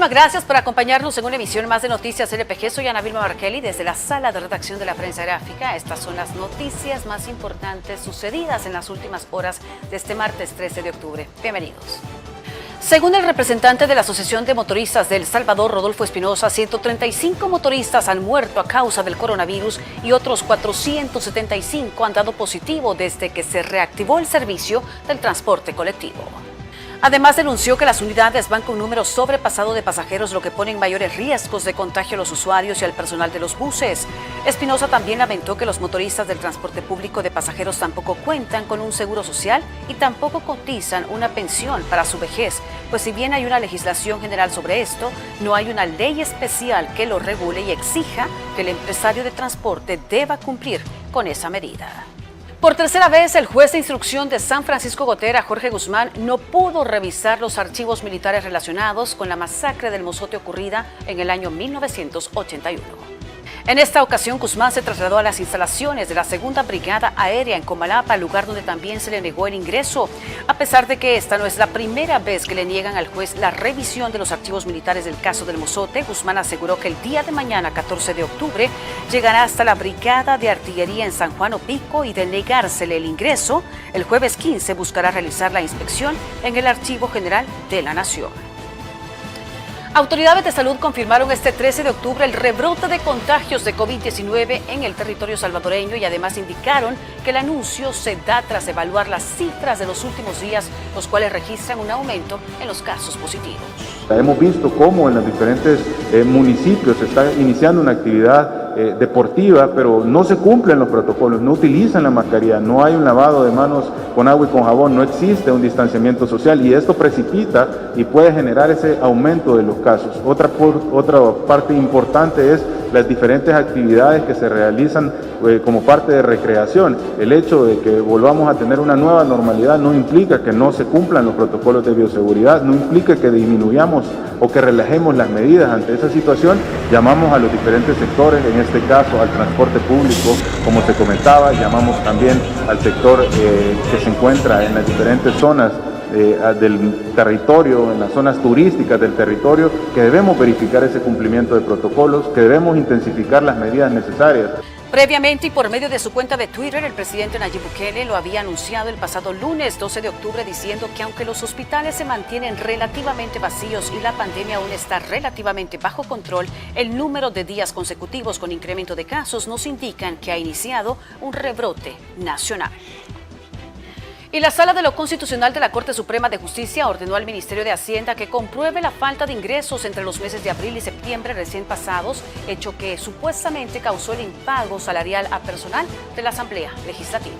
Muchísimas gracias por acompañarnos en una emisión más de Noticias LPG. Soy Ana Vilma Markelly desde la sala de redacción de la prensa gráfica. Estas son las noticias más importantes sucedidas en las últimas horas de este martes 13 de octubre. Bienvenidos. Según el representante de la Asociación de Motoristas de El Salvador, Rodolfo Espinosa, 135 motoristas han muerto a causa del coronavirus y otros 475 han dado positivo desde que se reactivó el servicio del transporte colectivo. Además, denunció que las unidades van con un número sobrepasado de pasajeros, lo que pone en mayores riesgos de contagio a los usuarios y al personal de los buses. Espinosa también lamentó que los motoristas del transporte público de pasajeros tampoco cuentan con un seguro social y tampoco cotizan una pensión para su vejez, pues si bien hay una legislación general sobre esto, no hay una ley especial que lo regule y exija que el empresario de transporte deba cumplir con esa medida. Por tercera vez, el juez de instrucción de San Francisco Gotera, Jorge Guzmán, no pudo revisar los archivos militares relacionados con la masacre del Mozote ocurrida en el año 1981. En esta ocasión, Guzmán se trasladó a las instalaciones de la Segunda Brigada Aérea en Comalapa, lugar donde también se le negó el ingreso. A pesar de que esta no es la primera vez que le niegan al juez la revisión de los archivos militares del caso del Mozote, Guzmán aseguró que el día de mañana, 14 de octubre, llegará hasta la Brigada de Artillería en San Juan Opico y de negársele el ingreso, el jueves 15 buscará realizar la inspección en el Archivo General de la Nación. Autoridades de salud confirmaron este 13 de octubre el rebrote de contagios de COVID-19 en el territorio salvadoreño y además indicaron que el anuncio se da tras evaluar las cifras de los últimos días, los cuales registran un aumento en los casos positivos. Hemos visto cómo en los diferentes municipios se está iniciando una actividad deportiva, pero no se cumplen los protocolos, no utilizan la mascarilla, no hay un lavado de manos con agua y con jabón, no existe un distanciamiento social y esto precipita y puede generar ese aumento de los casos. Otra parte importante es las diferentes actividades que se realizan como parte de recreación. El hecho de que volvamos a tener una nueva normalidad no implica que no se cumplan los protocolos de bioseguridad, no implica que disminuyamos o que relajemos las medidas. Ante esa situación llamamos a los diferentes sectores, en este caso al transporte público, como se comentaba, llamamos también al sector que se encuentra en las diferentes zonas del territorio, en las zonas turísticas del territorio, que debemos verificar ese cumplimiento de protocolos, que debemos intensificar las medidas necesarias. Previamente y por medio de su cuenta de Twitter, el presidente Nayib Bukele lo había anunciado el pasado lunes 12 de octubre diciendo que aunque los hospitales se mantienen relativamente vacíos y la pandemia aún está relativamente bajo control, el número de días consecutivos con incremento de casos nos indican que ha iniciado un rebrote nacional. Y la Sala de lo Constitucional de la Corte Suprema de Justicia ordenó al Ministerio de Hacienda que compruebe la falta de ingresos entre los meses de abril y septiembre recién pasados, hecho que supuestamente causó el impago salarial a personal de la Asamblea Legislativa.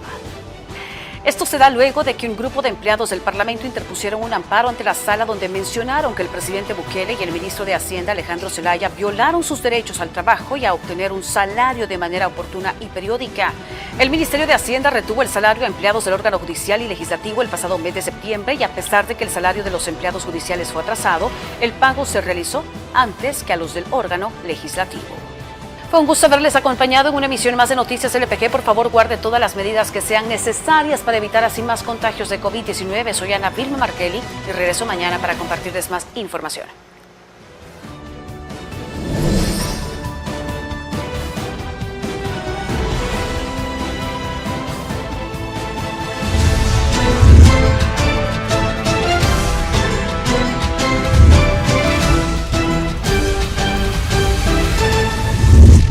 Esto se da luego de que un grupo de empleados del Parlamento interpusieron un amparo ante la sala donde mencionaron que el presidente Bukele y el ministro de Hacienda, Alejandro Zelaya, violaron sus derechos al trabajo y a obtener un salario de manera oportuna y periódica. El Ministerio de Hacienda retuvo el salario a empleados del órgano judicial y legislativo el pasado mes de septiembre y a pesar de que el salario de los empleados judiciales fue atrasado, el pago se realizó antes que a los del órgano legislativo. Fue un gusto haberles acompañado en una emisión más de Noticias LPG. Por favor, guarde todas las medidas que sean necesarias para evitar así más contagios de COVID-19. Soy Ana Vilma Markelly y regreso mañana para compartirles más información.